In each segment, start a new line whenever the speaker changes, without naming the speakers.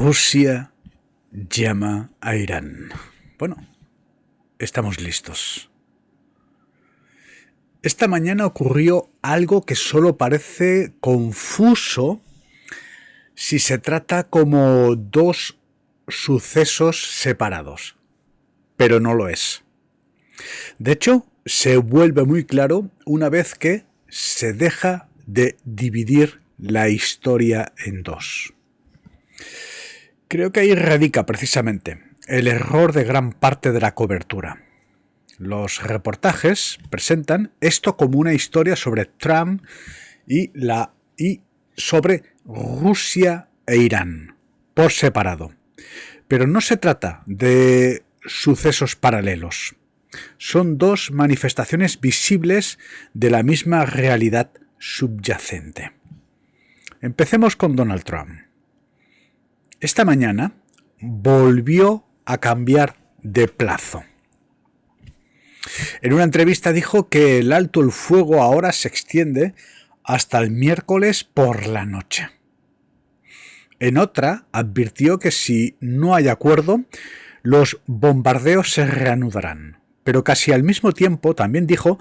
Rusia llama a Irán. Bueno, estamos listos. Esta mañana ocurrió algo que solo parece confuso si se trata como dos sucesos separados, pero no lo es. De hecho, se vuelve muy claro una vez que se deja de dividir la historia en dos. Creo que ahí radica precisamente el error de gran parte de la cobertura. Los reportajes presentan esto como una historia sobre Trump y sobre Rusia e Irán, por separado. Pero no se trata de sucesos paralelos. Son dos manifestaciones visibles de la misma realidad subyacente. Empecemos con Donald Trump. Esta mañana volvió a cambiar de plazo. En una entrevista dijo que el alto el fuego ahora se extiende hasta el miércoles por la noche. En otra advirtió que si no hay acuerdo, los bombardeos se reanudarán. Pero casi al mismo tiempo también dijo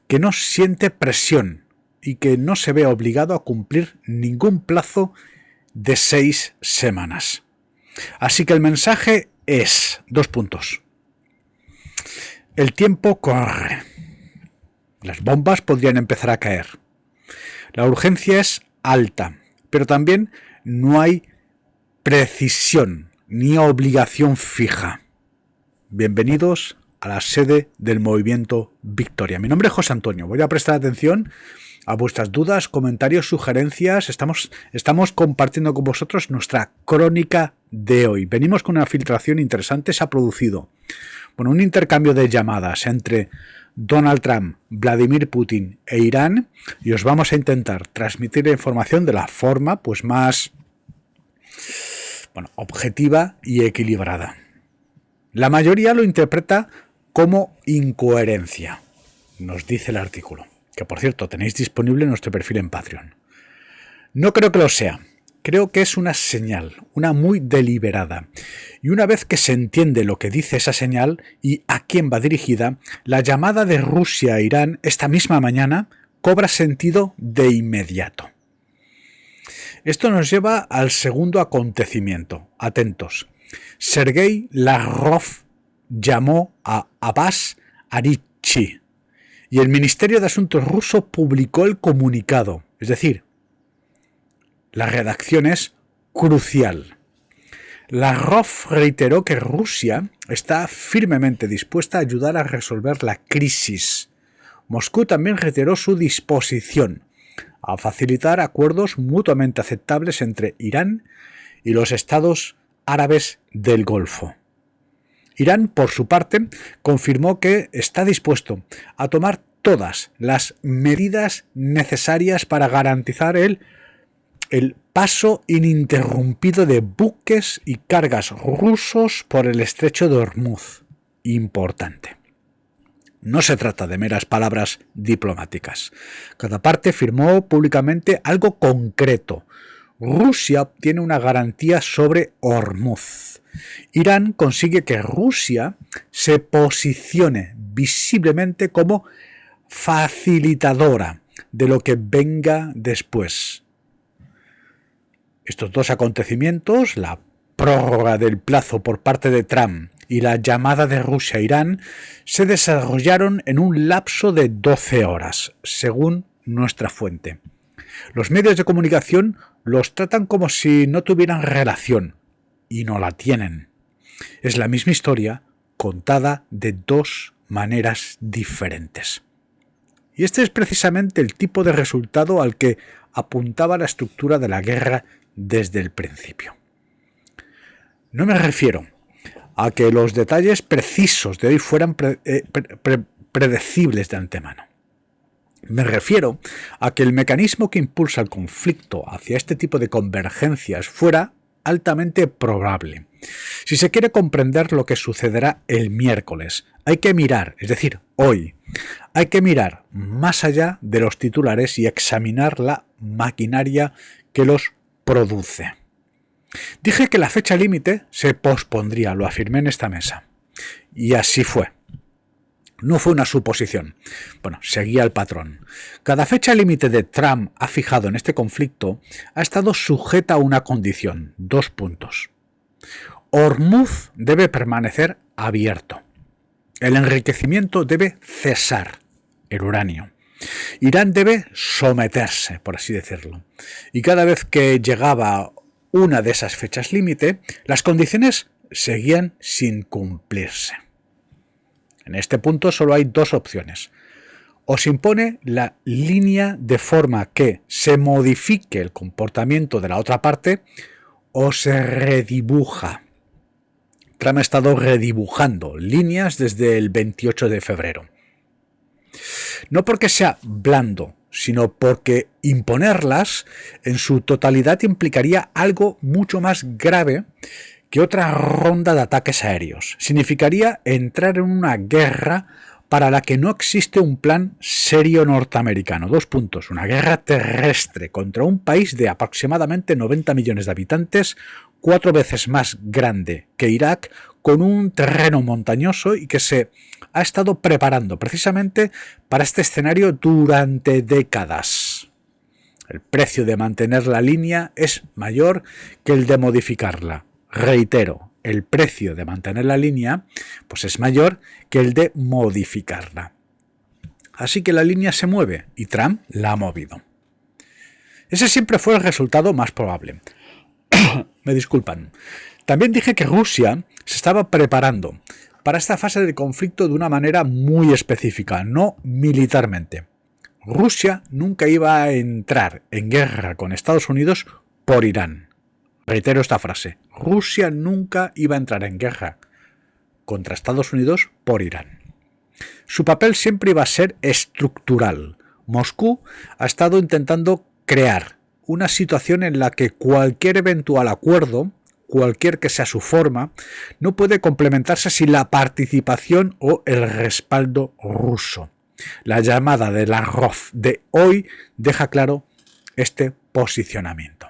que no siente presión y que no se ve obligado a cumplir ningún plazo de 6 semanas. Así que el mensaje es, 2 puntos. El tiempo corre. Las bombas podrían empezar a caer. La urgencia es alta, pero también no hay precisión ni obligación fija. Bienvenidos a la sede del Movimiento Victoria. Mi nombre es José Antonio. Voy a prestar atención a vuestras dudas, comentarios, sugerencias. Estamos compartiendo con vosotros nuestra crónica de hoy. Venimos con una filtración interesante. Se ha producido un intercambio de llamadas entre Donald Trump, Vladimir Putin e Irán, y os vamos a intentar transmitir la información de la forma más objetiva y equilibrada. La mayoría lo interpreta como incoherencia, nos dice el artículo, que por cierto tenéis disponible en nuestro perfil en Patreon. No creo que lo sea. Creo que es una señal, una muy deliberada. Y una vez que se entiende lo que dice esa señal y a quién va dirigida, la llamada de Rusia a Irán esta misma mañana cobra sentido de inmediato. Esto nos lleva al segundo acontecimiento. Atentos. Sergei Lavrov llamó a Abbas Araghchi y el Ministerio de Asuntos ruso publicó el comunicado. Es decir, la redacción es crucial. Lavrov reiteró que Rusia está firmemente dispuesta a ayudar a resolver la crisis. Moscú también reiteró su disposición a facilitar acuerdos mutuamente aceptables entre Irán y los estados árabes del Golfo. Irán, por su parte, confirmó que está dispuesto a tomar todas las medidas necesarias para garantizar el paso ininterrumpido de buques y cargas rusos por el estrecho de Hormuz. Importante. No se trata de meras palabras diplomáticas. Cada parte firmó públicamente algo concreto. Rusia obtiene una garantía sobre Hormuz. Irán consigue que Rusia se posicione visiblemente como facilitadora de lo que venga después. Estos dos acontecimientos, la prórroga del plazo por parte de Trump y la llamada de Rusia a Irán, se desarrollaron en un lapso de 12 horas, según nuestra fuente. Los medios de comunicación los tratan como si no tuvieran relación, y no la tienen. Es la misma historia contada de dos maneras diferentes. Y este es precisamente el tipo de resultado al que apuntaba la estructura de la guerra desde el principio. No me refiero a que los detalles precisos de hoy fueran predecibles de antemano. Me refiero a que el mecanismo que impulsa el conflicto hacia este tipo de convergencias fuera altamente probable. Si se quiere comprender lo que sucederá el miércoles, hay que mirar, es decir, hoy, hay que mirar más allá de los titulares y examinar la maquinaria que los produce. Dije que la fecha límite se pospondría, lo afirmé en esta mesa. Y así fue. No fue una suposición. Bueno, seguía el patrón. Cada fecha límite de Trump ha fijado en este conflicto ha estado sujeta a una condición. 2 puntos. Hormuz debe permanecer abierto. El enriquecimiento debe cesar. El uranio. Irán debe someterse, por así decirlo. Y cada vez que llegaba una de esas fechas límite, las condiciones seguían sin cumplirse. En este punto solo hay 2 opciones. O se impone la línea de forma que se modifique el comportamiento de la otra parte, o se redibuja. Trump ha estado redibujando líneas desde el 28 de febrero. No porque sea blando, sino porque imponerlas en su totalidad implicaría algo mucho más grave que otra ronda de ataques aéreos. Significaría entrar en una guerra para la que no existe un plan serio norteamericano. 2 puntos. Una guerra terrestre contra un país de aproximadamente 90 millones de habitantes, 4 veces más grande que Irak, con un terreno montañoso y que se ha estado preparando precisamente para este escenario durante décadas. El precio de mantener la línea es mayor que el de modificarla. Reitero, el precio de mantener la línea pues es mayor que el de modificarla. Así que la línea se mueve y Trump la ha movido. Ese siempre fue el resultado más probable. Me disculpan. También dije que Rusia se estaba preparando para esta fase de conflicto de una manera muy específica, no militarmente. Rusia nunca iba a entrar en guerra con Estados Unidos por Irán. Reitero esta frase. Rusia nunca iba a entrar en guerra contra Estados Unidos por Irán. Su papel siempre iba a ser estructural. Moscú ha estado intentando crear una situación en la que cualquier eventual acuerdo, cualquier que sea su forma, no puede complementarse sin la participación o el respaldo ruso. La llamada de Lavrov de hoy deja claro este posicionamiento.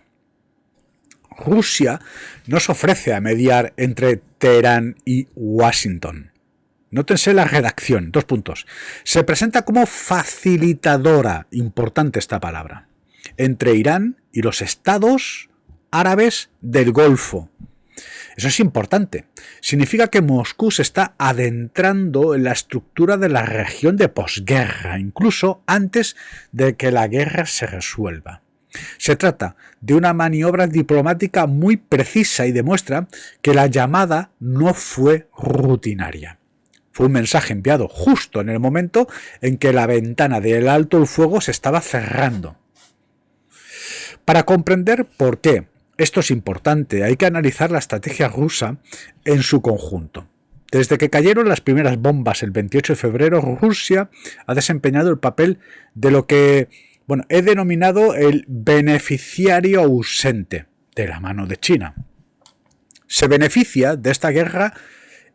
Rusia no se ofrece a mediar entre Teherán y Washington. Nótense la redacción, 2 puntos. Se presenta como facilitadora, importante esta palabra, entre Irán y los estados árabes del Golfo. Eso es importante. Significa que Moscú se está adentrando en la estructura de la región de posguerra, incluso antes de que la guerra se resuelva. Se trata de una maniobra diplomática muy precisa y demuestra que la llamada no fue rutinaria. Fue un mensaje enviado justo en el momento en que la ventana del alto el fuego se estaba cerrando. Para comprender por qué esto es importante, hay que analizar la estrategia rusa en su conjunto. Desde que cayeron las primeras bombas el 28 de febrero, Rusia ha desempeñado el papel de lo que he denominado el beneficiario ausente de la mano de China. Se beneficia de esta guerra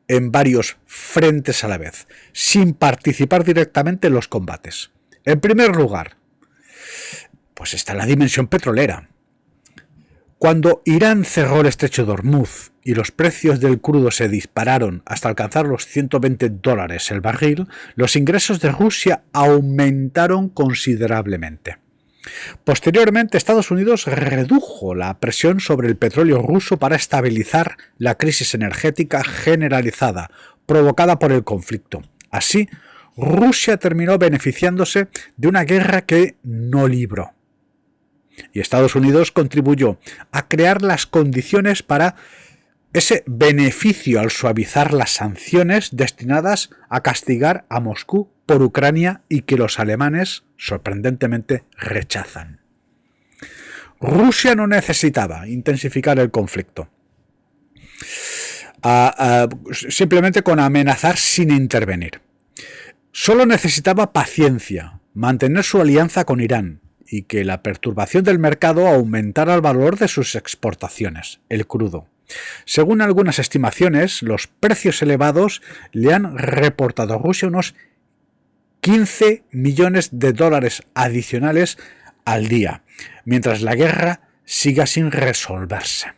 en varios frentes a la vez, sin participar directamente en los combates. En primer lugar, pues está la dimensión petrolera. Cuando Irán cerró el estrecho de Hormuz y los precios del crudo se dispararon hasta alcanzar los $120 el barril, los ingresos de Rusia aumentaron considerablemente. Posteriormente, Estados Unidos redujo la presión sobre el petróleo ruso para estabilizar la crisis energética generalizada provocada por el conflicto. Así, Rusia terminó beneficiándose de una guerra que no libró. Y Estados Unidos contribuyó a crear las condiciones para ese beneficio al suavizar las sanciones destinadas a castigar a Moscú por Ucrania y que los alemanes, sorprendentemente, rechazan. Rusia no necesitaba intensificar el conflicto, simplemente con amenazar sin intervenir. Solo necesitaba paciencia, mantener su alianza con Irán, y que la perturbación del mercado aumentara el valor de sus exportaciones, el crudo. Según algunas estimaciones, los precios elevados le han reportado a Rusia unos $15 millones adicionales al día, mientras la guerra siga sin resolverse.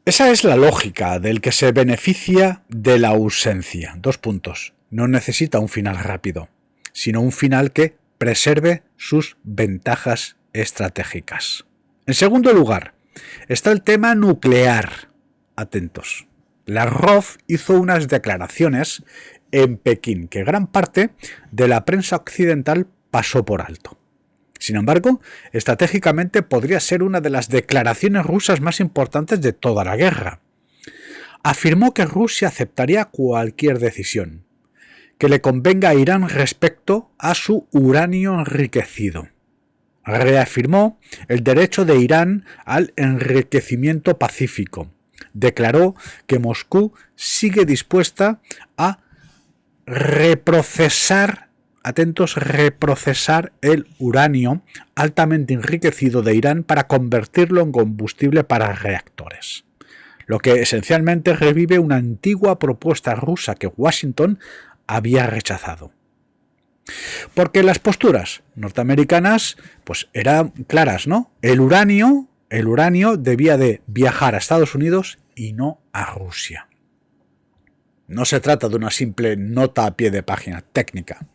Esa es la lógica del que se beneficia de la ausencia. 2 puntos. No necesita un final rápido, sino un final que preserve sus ventajas estratégicas. En segundo lugar, está el tema nuclear. Atentos. Lavrov hizo unas declaraciones en Pekín que gran parte de la prensa occidental pasó por alto. Sin embargo, estratégicamente podría ser una de las declaraciones rusas más importantes de toda la guerra. Afirmó que Rusia aceptaría cualquier decisión que le convenga a Irán respecto a su uranio enriquecido. Reafirmó el derecho de Irán al enriquecimiento pacífico. Declaró que Moscú sigue dispuesta a reprocesar el uranio altamente enriquecido de Irán para convertirlo en combustible para reactores, lo que esencialmente revive una antigua propuesta rusa que Washington había rechazado. Porque las posturas norteamericanas pues eran claras, ¿no? El uranio debía de viajar a Estados Unidos y no a Rusia. No se trata de una simple nota a pie de página técnica.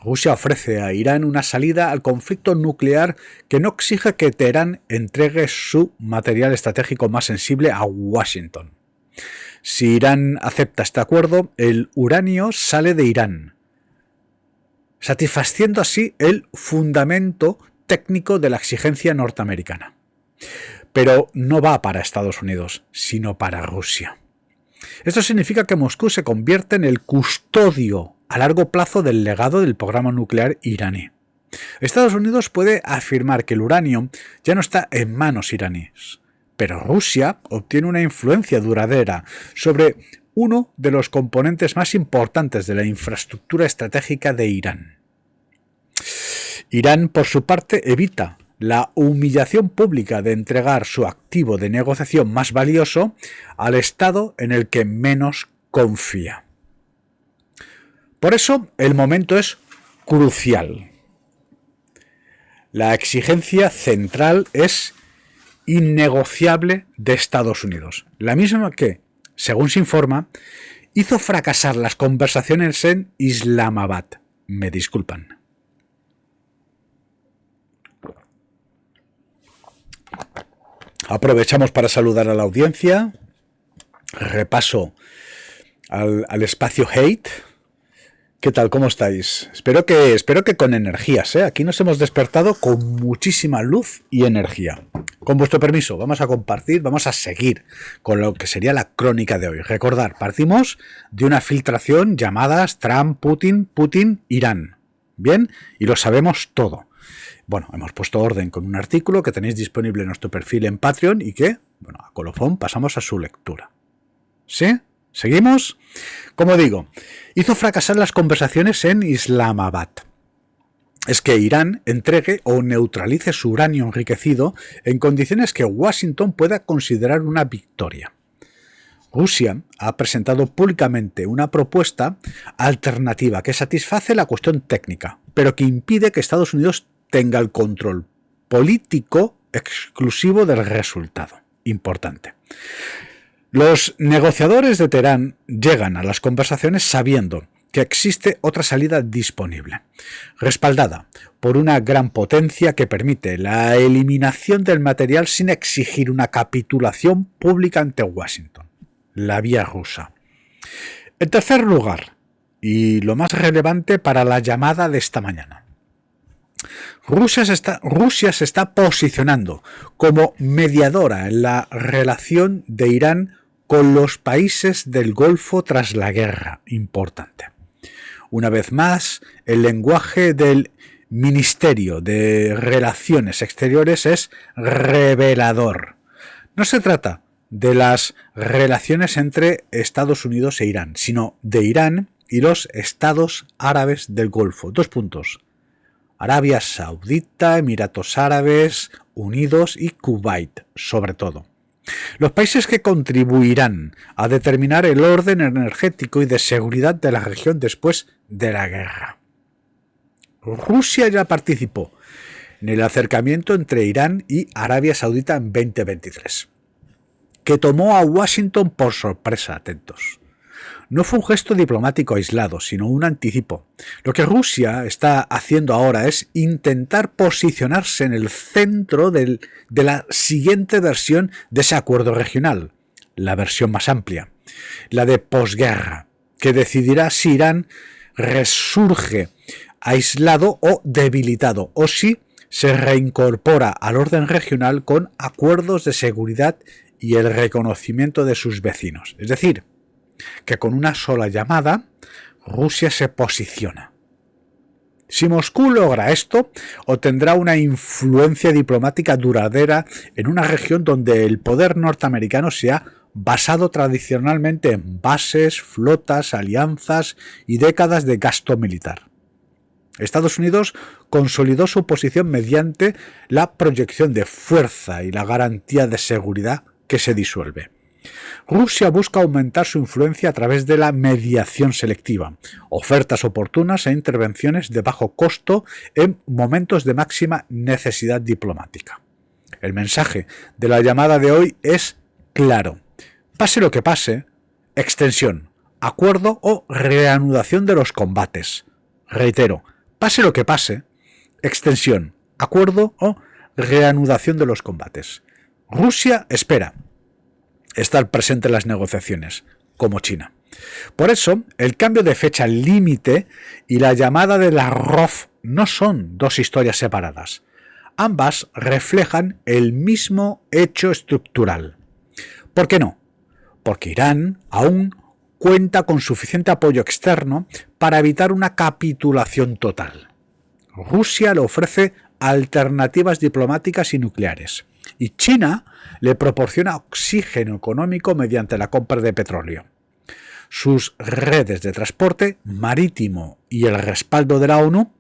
Rusia ofrece a Irán una salida al conflicto nuclear que no exige que Teherán entregue su material estratégico más sensible a Washington. Si Irán acepta este acuerdo, el uranio sale de Irán, satisfaciendo así el fundamento técnico de la exigencia norteamericana. Pero no va para Estados Unidos, sino para Rusia. Esto significa que Moscú se convierte en el custodio a largo plazo del legado del programa nuclear iraní. Estados Unidos puede afirmar que el uranio ya no está en manos iraníes, pero Rusia obtiene una influencia duradera sobre uno de los componentes más importantes de la infraestructura estratégica de Irán. Irán, por su parte, evita la humillación pública de entregar su activo de negociación más valioso al Estado en el que menos confía. Por eso, el momento es crucial. La exigencia central es innegociable de Estados Unidos, la misma que, según se informa, hizo fracasar las conversaciones en Islamabad. Me disculpan. Aprovechamos para saludar a la audiencia. Repaso al espacio hate. ¿Qué tal? ¿Cómo estáis? Espero que con energías, ¿eh? Aquí nos hemos despertado con muchísima luz y energía. Con vuestro permiso, vamos a compartir, vamos a seguir con lo que sería la crónica de hoy. Recordar, partimos de una filtración llamadas Trump, Putin, Irán. ¿Bien? Y lo sabemos todo. Bueno, hemos puesto orden con un artículo que tenéis disponible en nuestro perfil en Patreon y que, bueno, a colofón pasamos a su lectura. ¿Sí? ¿Seguimos? Como digo, hizo fracasar las conversaciones en Islamabad. Es que Irán entregue o neutralice su uranio enriquecido en condiciones que Washington pueda considerar una victoria. Rusia ha presentado públicamente una propuesta alternativa que satisface la cuestión técnica, pero que impide que Estados Unidos tenga el control político exclusivo del resultado. Importante. Los negociadores de Teherán llegan a las conversaciones sabiendo que existe otra salida disponible, respaldada por una gran potencia que permite la eliminación del material sin exigir una capitulación pública ante Washington, la vía rusa. En tercer lugar, y lo más relevante para la llamada de esta mañana, Rusia se está posicionando como mediadora en la relación de Irán con los países del Golfo tras la guerra. Importante. Una vez más, el lenguaje del Ministerio de Relaciones Exteriores es revelador. No se trata de las relaciones entre Estados Unidos e Irán, sino de Irán y los estados árabes del Golfo. 2 puntos. Arabia Saudita, Emiratos Árabes Unidos y Kuwait, sobre todo. Los países que contribuirán a determinar el orden energético y de seguridad de la región después de la guerra. Rusia ya participó ni el acercamiento entre Irán y Arabia Saudita en 2023, que tomó a Washington por sorpresa, atentos. No fue un gesto diplomático aislado, sino un anticipo. Lo que Rusia está haciendo ahora es intentar posicionarse en el centro de la siguiente versión de ese acuerdo regional, la versión más amplia, la de posguerra, que decidirá si Irán resurge aislado o debilitado, o si se reincorpora al orden regional con acuerdos de seguridad y el reconocimiento de sus vecinos. Es decir, que con una sola llamada Rusia se posiciona. Si Moscú logra esto, obtendrá una influencia diplomática duradera en una región donde el poder norteamericano se ha basado tradicionalmente en bases, flotas, alianzas y décadas de gasto militar. Estados Unidos consolidó su posición mediante la proyección de fuerza y la garantía de seguridad que se disuelve. Rusia busca aumentar su influencia a través de la mediación selectiva, ofertas oportunas e intervenciones de bajo costo en momentos de máxima necesidad diplomática. El mensaje de la llamada de hoy es claro. Pase lo que pase, extensión, acuerdo o reanudación de los combates. Reitero, pase lo que pase, extensión, acuerdo o reanudación de los combates. Rusia espera estar presente en las negociaciones, como China. Por eso, el cambio de fecha límite y la llamada de Lavrov no son dos historias separadas. Ambas reflejan el mismo hecho estructural. ¿Por qué no? Porque Irán aún cuenta con suficiente apoyo externo para evitar una capitulación total. Rusia le ofrece alternativas diplomáticas y nucleares, y China le proporciona oxígeno económico mediante la compra de petróleo. Sus redes de transporte marítimo y el respaldo de la ONU,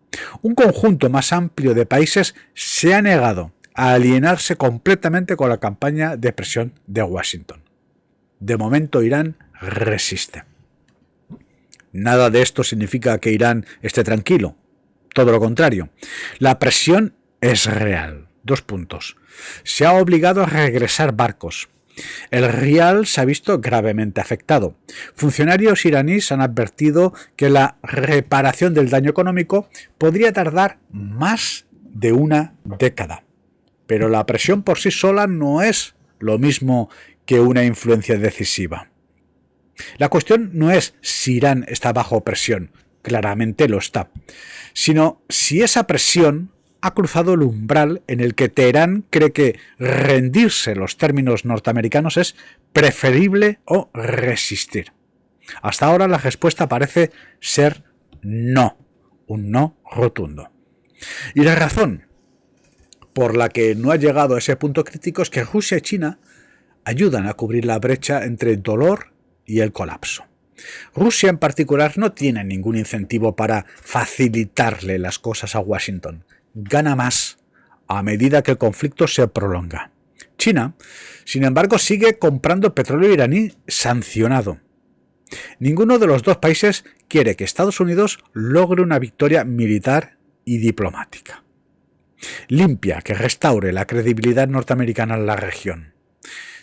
un conjunto más amplio de países se ha negado a alienarse completamente con la campaña de presión de Washington. De momento Irán resiste. Nada de esto significa que Irán esté tranquilo. Todo lo contrario. La presión es real. 2 puntos. Se ha obligado a regresar barcos. El rial se ha visto gravemente afectado. Funcionarios iraníes han advertido que la reparación del daño económico podría tardar más de una década. Pero la presión por sí sola no es lo mismo que una influencia decisiva. La cuestión no es si Irán está bajo presión, claramente lo está, sino si esa presión ha cruzado el umbral en el que Teherán cree que rendirse en los términos norteamericanos es preferible o resistir. Hasta ahora la respuesta parece ser no, un no rotundo. Y la razón por la que no ha llegado a ese punto crítico es que Rusia y China ayudan a cubrir la brecha entre el dolor y el colapso. Rusia en particular no tiene ningún incentivo para facilitarle las cosas a Washington. Gana más a medida que el conflicto se prolonga. China, sin embargo, sigue comprando petróleo iraní sancionado. Ninguno de los dos países quiere que Estados Unidos logre una victoria militar y diplomática limpia que restaure la credibilidad norteamericana en la región.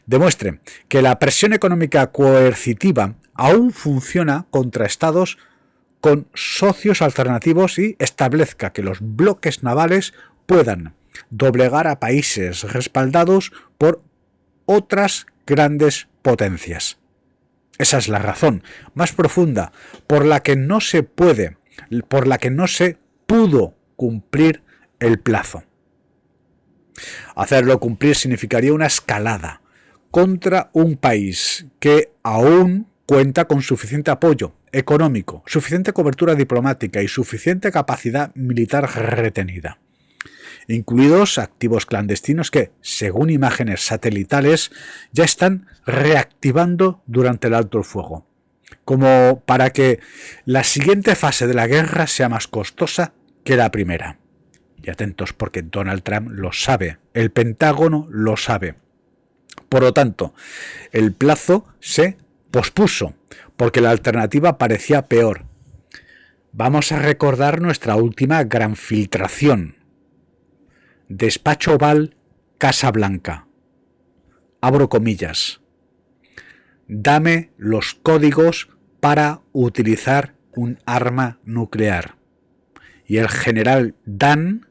Demuestre que la presión económica coercitiva aún funciona contra estados con socios alternativos y establezca que los bloques navales puedan doblegar a países respaldados por otras grandes potencias. Esa es la razón más profunda por la que no se pudo cumplir el plazo. Hacerlo cumplir significaría una escalada contra un país que aún cuenta con suficiente apoyo económico, suficiente cobertura diplomática y suficiente capacidad militar retenida, incluidos activos clandestinos que, según imágenes satelitales, ya están reactivando durante el alto el fuego, como para que la siguiente fase de la guerra sea más costosa que la primera. Y atentos, porque Donald Trump lo sabe, el Pentágono lo sabe. Por lo tanto, el plazo se pospuso, porque la alternativa parecía peor. Vamos a recordar nuestra última gran filtración. Despacho Oval, Casa Blanca. Abro comillas. Dame los códigos para utilizar un arma nuclear. Y el general Dan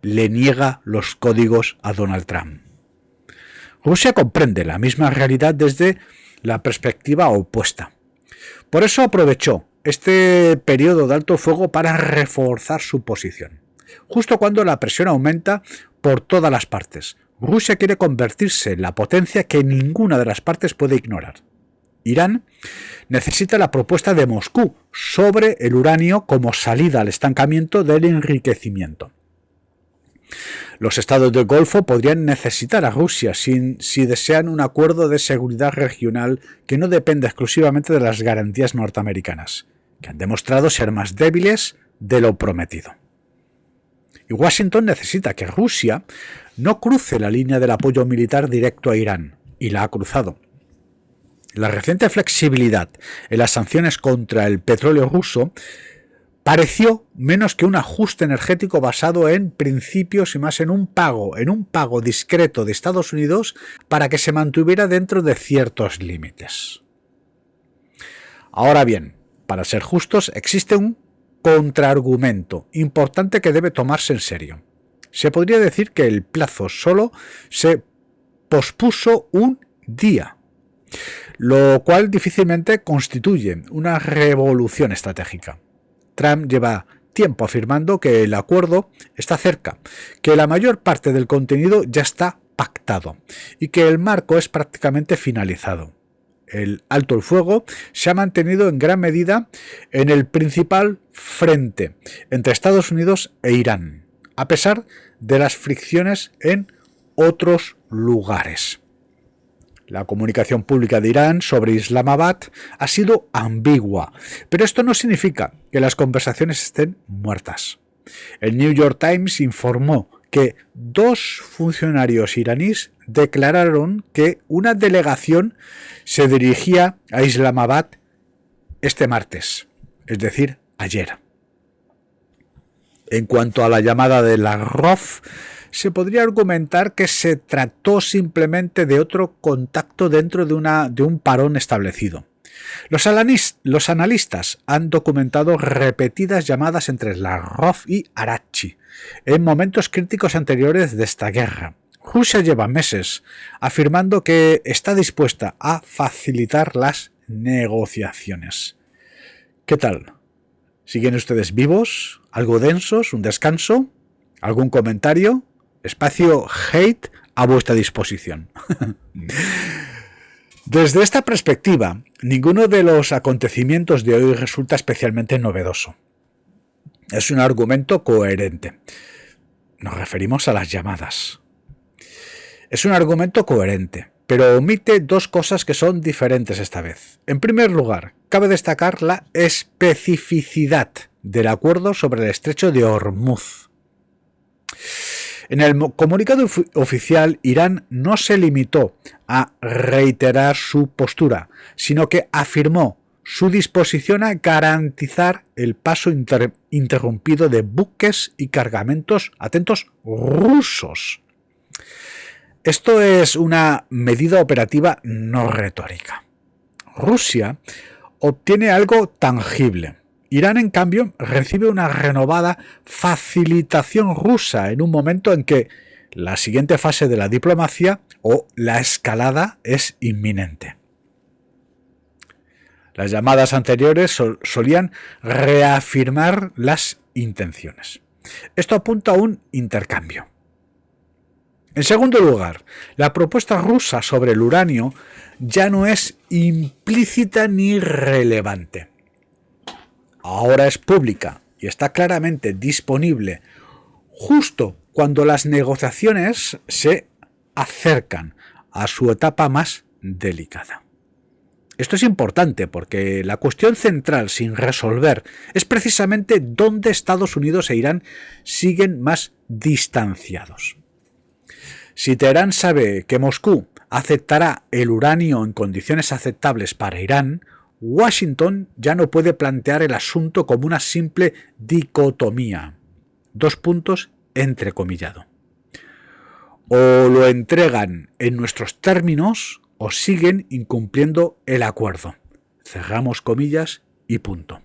le niega los códigos a Donald Trump. Rusia comprende la misma realidad desde la perspectiva opuesta. Por eso aprovechó este periodo de alto fuego para reforzar su posición. Justo cuando la presión aumenta por todas las partes, Rusia quiere convertirse en la potencia que ninguna de las partes puede ignorar. Irán necesita la propuesta de Moscú sobre el uranio como salida al estancamiento del enriquecimiento. Los estados del Golfo podrían necesitar a Rusia si desean un acuerdo de seguridad regional que no dependa exclusivamente de las garantías norteamericanas, que han demostrado ser más débiles de lo prometido. Y Washington necesita que Rusia no cruce la línea del apoyo militar directo a Irán, y la ha cruzado. La reciente flexibilidad en las sanciones contra el petróleo ruso pareció menos que un ajuste energético basado en principios y más en un pago discreto de Estados Unidos para que se mantuviera dentro de ciertos límites. Ahora bien, para ser justos, existe un contraargumento importante que debe tomarse en serio. Se podría decir que el plazo solo se pospuso un día, lo cual difícilmente constituye una revolución estratégica. Trump lleva tiempo afirmando que el acuerdo está cerca, que la mayor parte del contenido ya está pactado y que el marco es prácticamente finalizado. El alto el fuego se ha mantenido en gran medida en el principal frente entre Estados Unidos e Irán, a pesar de las fricciones en otros lugares. La comunicación pública de Irán sobre Islamabad ha sido ambigua, pero esto no significa que las conversaciones estén muertas. El New York Times informó que 2 funcionarios iraníes declararon que una delegación se dirigía a Islamabad este martes, es decir, ayer. En cuanto a la llamada de Lavrov, se podría argumentar que se trató simplemente de otro contacto dentro de un parón establecido. Los analistas han documentado repetidas llamadas entre Lavrov y Araghchi en momentos críticos anteriores de esta guerra. Rusia lleva meses afirmando que está dispuesta a facilitar las negociaciones. ¿Qué tal? ¿Siguen ustedes vivos? ¿Algo densos? ¿Un descanso? ¿Algún comentario? Espacio hate a vuestra disposición. Desde esta perspectiva, ninguno de los acontecimientos de hoy resulta especialmente novedoso. Es un argumento coherente. Nos referimos a las llamadas. Es un argumento coherente, pero omite 2 cosas que son diferentes esta vez. En primer lugar, cabe destacar la especificidad del acuerdo sobre el estrecho de Hormuz. En el comunicado oficial, Irán no se limitó a reiterar su postura, sino que afirmó su disposición a garantizar el paso interrumpido de buques y cargamentos, atentos, rusos. Esto es una medida operativa no retórica. Rusia obtiene algo tangible. Irán, en cambio, recibe una renovada facilitación rusa en un momento en que la siguiente fase de la diplomacia o la escalada es inminente. Las llamadas anteriores solían reafirmar las intenciones. Esto apunta a un intercambio. En segundo lugar, la propuesta rusa sobre el uranio ya no es implícita ni relevante. Ahora es pública y está claramente disponible justo cuando las negociaciones se acercan a su etapa más delicada. Esto es importante porque la cuestión central sin resolver es precisamente dónde Estados Unidos e Irán siguen más distanciados. Si Teherán sabe que Moscú aceptará el uranio en condiciones aceptables para Irán, Washington ya no puede plantear el asunto como una simple dicotomía. 2 puntos entrecomillado. O lo entregan en nuestros términos o siguen incumpliendo el acuerdo. Cerramos comillas y punto.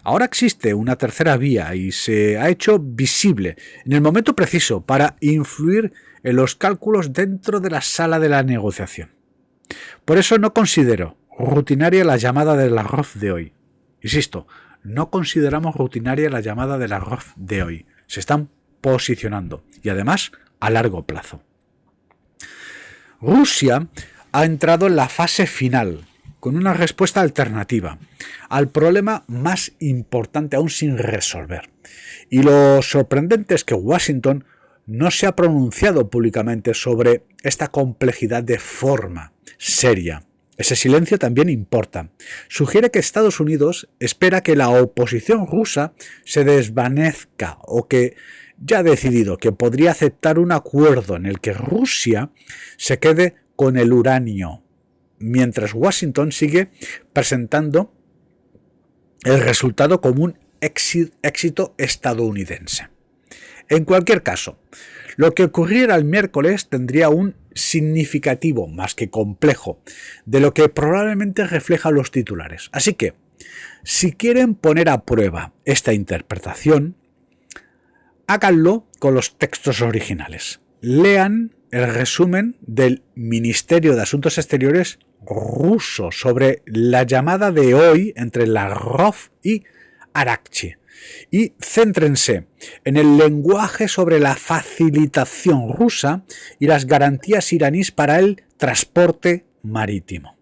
Ahora existe una tercera vía y se ha hecho visible en el momento preciso para influir en los cálculos dentro de la sala de la negociación. Por eso no considero rutinaria la llamada del arroz de hoy. Insisto, no consideramos rutinaria la llamada del arroz de hoy. Se están posicionando y además a largo plazo. Rusia ha entrado en la fase final con una respuesta alternativa al problema más importante aún sin resolver. Y lo sorprendente es que Washington no se ha pronunciado públicamente sobre esta complejidad de forma seria. Ese silencio también importa. Sugiere que Estados Unidos espera que la oposición rusa se desvanezca o que ya ha decidido que podría aceptar un acuerdo en el que Rusia se quede con el uranio, mientras Washington sigue presentando el resultado como un éxito estadounidense. En cualquier caso, lo que ocurriera el miércoles tendría un significativo, más que complejo, de lo que probablemente refleja los titulares. Así que, si quieren poner a prueba esta interpretación, háganlo con los textos originales. Lean el resumen del Ministerio de Asuntos Exteriores ruso sobre la llamada de hoy entre Lavrov y Arakchi y céntrense en el lenguaje sobre la facilitación rusa y las garantías iraníes para el transporte marítimo.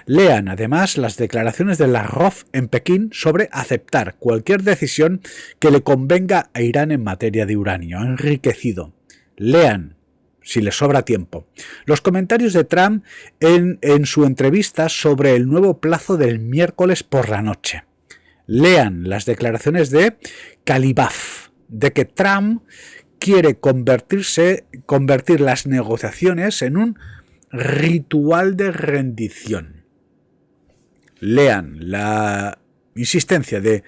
Lean además las declaraciones de Lavrov en Pekín sobre aceptar cualquier decisión que le convenga a Irán en materia de uranio enriquecido. Lean, si les sobra tiempo, los comentarios de Trump en su entrevista sobre el nuevo plazo del miércoles por la noche. Lean las declaraciones de Kalibaf, de que Trump quiere convertir las negociaciones en un ritual de rendición. Lean la insistencia de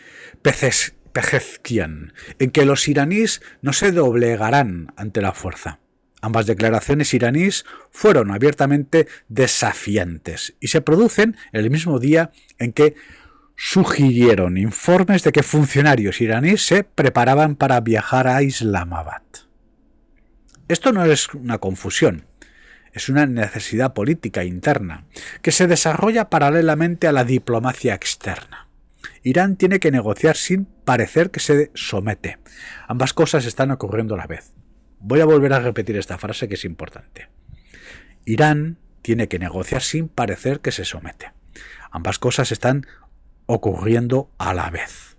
Pezeshkian en que los iraníes no se doblegarán ante la fuerza. Ambas declaraciones iraníes fueron abiertamente desafiantes y se producen el mismo día en que sugirieron informes de que funcionarios iraníes se preparaban para viajar a Islamabad. Esto no es una confusión, es una necesidad política interna que se desarrolla paralelamente a la diplomacia externa. Irán tiene que negociar sin parecer que se somete. Ambas cosas están ocurriendo a la vez. Voy a volver a repetir esta frase que es importante. Irán tiene que negociar sin parecer que se somete. Ambas cosas están ocurriendo a la vez.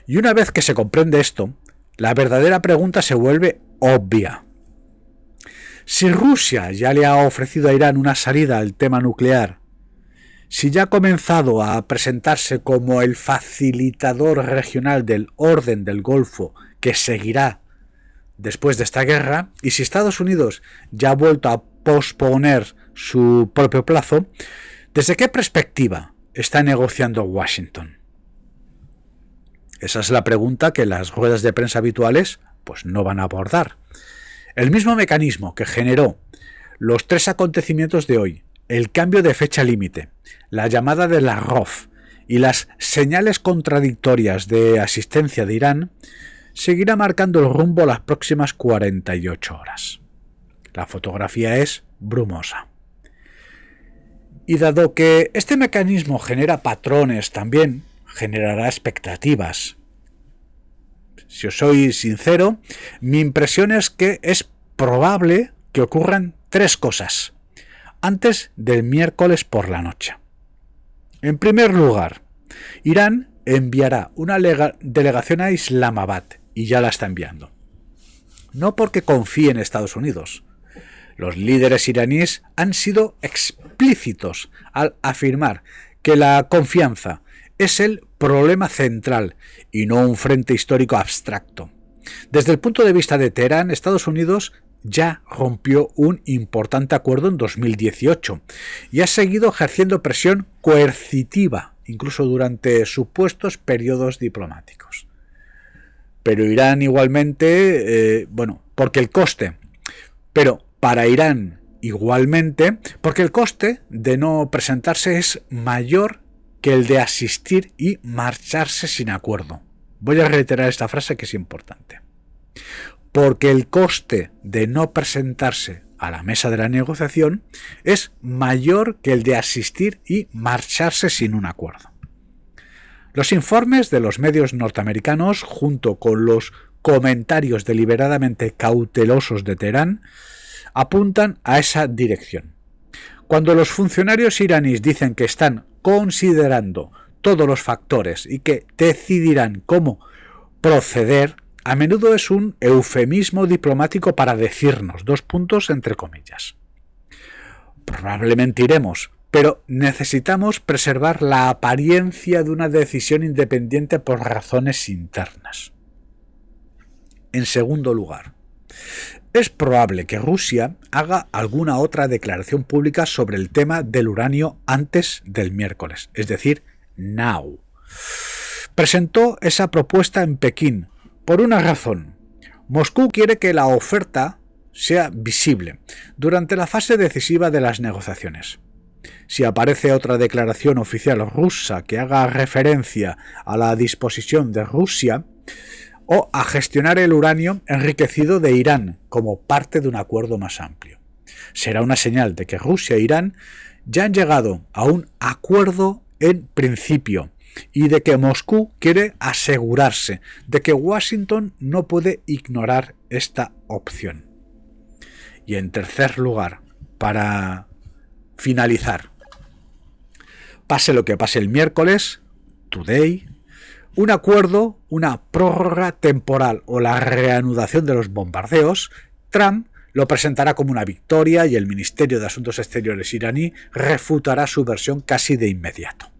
Y una vez que se comprende esto, la verdadera pregunta se vuelve obvia. Si Rusia ya le ha ofrecido a Irán una salida al tema nuclear, si ya ha comenzado a presentarse como el facilitador regional del orden del Golfo que seguirá después de esta guerra, y si Estados Unidos ya ha vuelto a posponer su propio plazo, ¿desde qué perspectiva está negociando Washington? Esa es la pregunta que las ruedas de prensa habituales pues no van a abordar. El mismo mecanismo que generó los tres acontecimientos de hoy, el cambio de fecha límite, la llamada de Lavrov y las señales contradictorias de asistencia de Irán, seguirá marcando el rumbo las próximas 48 horas. La fotografía es brumosa. Y dado que este mecanismo genera patrones, también generará expectativas. Si os soy sincero, mi impresión es que es probable que ocurran tres cosas antes del miércoles por la noche. En primer lugar, Irán enviará una delegación a Islamabad, y ya la está enviando. No porque confíe en Estados Unidos. Los líderes iraníes han sido explícitos al afirmar que la confianza es el problema central y no un frente histórico abstracto. Desde el punto de vista de Teherán, Estados Unidos ya rompió un importante acuerdo en 2018 y ha seguido ejerciendo presión coercitiva, incluso durante supuestos periodos diplomáticos. pero Irán igualmente, porque el coste, pero para Irán igualmente, porque el coste de no presentarse es mayor que el de asistir y marcharse sin acuerdo. Voy a reiterar esta frase que es importante. Porque el coste de no presentarse a la mesa de la negociación es mayor que el de asistir y marcharse sin un acuerdo. Los informes de los medios norteamericanos, junto con los comentarios deliberadamente cautelosos de Teherán, apuntan a esa dirección. Cuando los funcionarios iraníes dicen que están considerando todos los factores y que decidirán cómo proceder, a menudo es un eufemismo diplomático para decirnos, entre comillas. Probablemente iremos, pero necesitamos preservar la apariencia de una decisión independiente por razones internas. En segundo lugar, es probable que Rusia haga alguna otra declaración pública sobre el tema del uranio antes del miércoles, es decir, now. Presentó esa propuesta en Pekín por una razón. Moscú quiere que la oferta sea visible durante la fase decisiva de las negociaciones. Si aparece otra declaración oficial rusa que haga referencia a la disposición de Rusia o a gestionar el uranio enriquecido de Irán como parte de un acuerdo más amplio, será una señal de que Rusia e Irán ya han llegado a un acuerdo en principio y de que Moscú quiere asegurarse de que Washington no puede ignorar esta opción. Y en tercer lugar, para finalizar, pase lo que pase el miércoles, today, un acuerdo, una prórroga temporal o la reanudación de los bombardeos, Trump lo presentará como una victoria y el Ministerio de Asuntos Exteriores iraní refutará su versión casi de inmediato.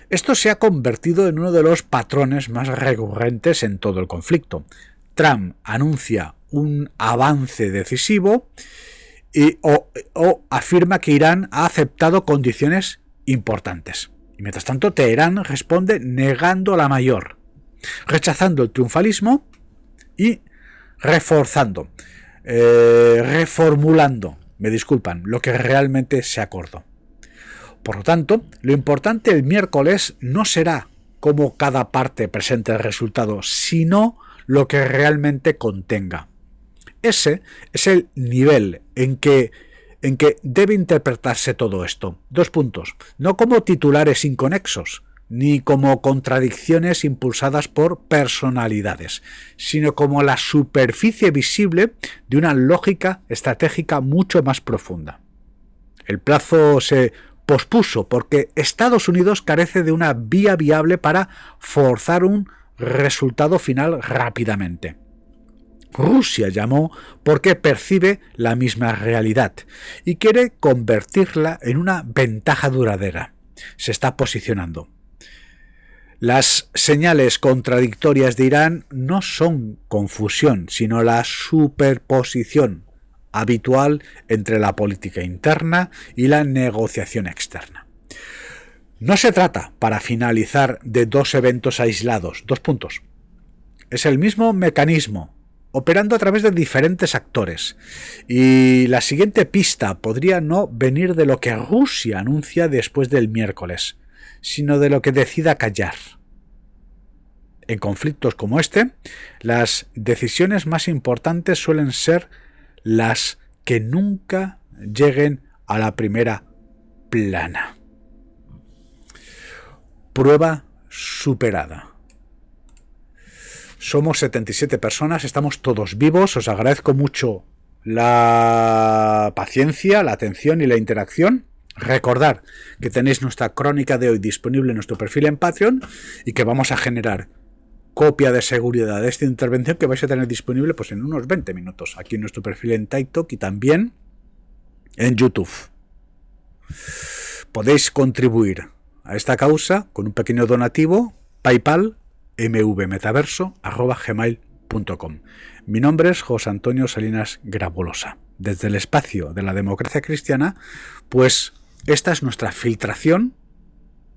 Esto se ha convertido en uno de los patrones más recurrentes en todo el conflicto. Trump anuncia un avance decisivo o afirma que Irán ha aceptado condiciones importantes. Y mientras tanto, Teherán responde negando la mayor, rechazando el triunfalismo y reformulando, lo que realmente se acordó. Por lo tanto, lo importante el miércoles no será cómo cada parte presente el resultado, sino lo que realmente contenga. Ese es el nivel en que debe interpretarse todo esto. No como titulares inconexos, ni como contradicciones impulsadas por personalidades, sino como la superficie visible de una lógica estratégica mucho más profunda. El plazo se pospuso porque Estados Unidos carece de una vía viable para forzar un resultado final rápidamente. Rusia llamó porque percibe la misma realidad y quiere convertirla en una ventaja duradera. Se está posicionando. Las señales contradictorias de Irán no son confusión, sino la superposición habitual entre la política interna y la negociación externa. No se trata, para finalizar, de dos eventos aislados. Es el mismo mecanismo, operando a través de diferentes actores. Y la siguiente pista podría no venir de lo que Rusia anuncia después del miércoles, sino de lo que decida callar. En conflictos como este, las decisiones más importantes suelen ser las que nunca lleguen a la primera plana. Prueba superada. Somos 77 personas, estamos todos vivos. Os agradezco mucho la paciencia, la atención y la interacción. Recordad que tenéis nuestra crónica de hoy disponible en nuestro perfil en Patreon y que vamos a generar copia de seguridad de esta intervención que vais a tener disponible pues en unos 20 minutos aquí en nuestro perfil en TikTok y también en YouTube. Podéis contribuir a esta causa con un pequeño donativo, PayPal, mvmetaverso@gmail.com. Mi nombre es José Antonio Salinas Grabolosa. Desde el espacio de la democracia cristiana, pues esta es nuestra filtración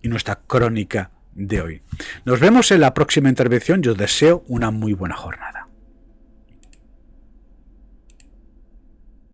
y nuestra crónica de hoy. Nos vemos en la próxima intervención. Yo os deseo una muy buena jornada.